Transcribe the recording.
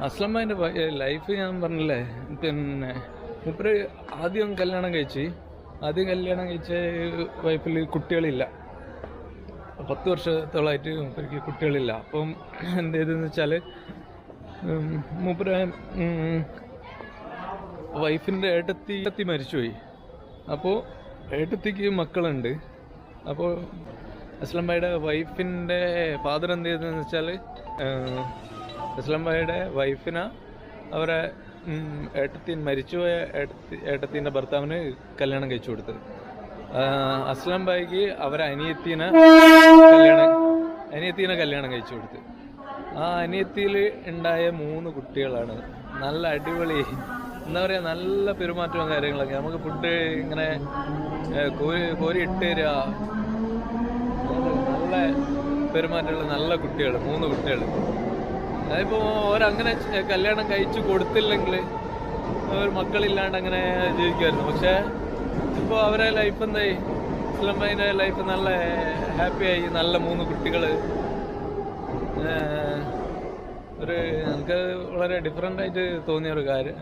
അസ്ലമ്മേൻ്റെ life ഞാൻ പറഞ്ഞില്ലേ. പിന്നെ മൂപ്പര് ആദ്യം കല്യാണം കഴിച്ച വൈഫിൽ കുട്ടികളില്ല. 10 വർഷത്തോളമായിട്ട് മൂപ്പർക്ക് കുട്ടികളില്ല. അപ്പം എന്ത് ചെയ്തെന്ന് വെച്ചാൽ മൂപ്പര് വൈഫിൻ്റെ ഏട്ടത്തി മരിച്ചുപോയി. അപ്പോൾ ഏട്ടത്തിക്ക് മക്കളുണ്ട്. അപ്പോൾ അസ്ലം ഭായിയുടെ വൈഫിൻ്റെ ഫാദർ എന്ത് ചെയ്തതെന്ന് വെച്ചാൽ അസ്ലം ഭായിയുടെ വൈഫിനെ അവരെ മരിച്ചുപോയ ഏട്ടത്തിൻ്റെ ഭർത്താവിന് കല്യാണം കഴിച്ചു കൊടുത്തത്. അസ്ലം ഭായിക്ക് അവരെ അനിയത്തീനെ കല്യാണം കഴിച്ചു കൊടുത്ത്. ആ അനിയത്തിയിൽ ഉണ്ടായ 3 കുട്ടികളാണ്. നല്ല അടിപൊളി, എന്താ പറയുക, നല്ല പെരുമാറ്റവും കാര്യങ്ങളൊക്കെ. നമുക്ക് ഫുഡ് ഇങ്ങനെ കോരി ഇട്ട് തരിക, നല്ല പെരുമാറ്റമുള്ള നല്ല കുട്ടികൾ, 3 കുട്ടികൾ. അതിപ്പോൾ ഓരങ്ങനെ കല്യാണം കഴിച്ചു കൊടുത്തില്ലെങ്കിൽ ഒരു മക്കളില്ലാണ്ട് അങ്ങനെ ജീവിക്കുമായിരുന്നു. പക്ഷേ ഇപ്പോൾ അവരെ ലൈഫ് എന്തായി, അസ്ലം ഭായിൻ്റെ ലൈഫ് നല്ല ഹാപ്പിയായി. നല്ല 3 കുട്ടികൾ. ഒരു എനിക്ക് വളരെ ഡിഫറെൻ്റ് ആയിട്ട് തോന്നിയ ഒരു കാര്യം.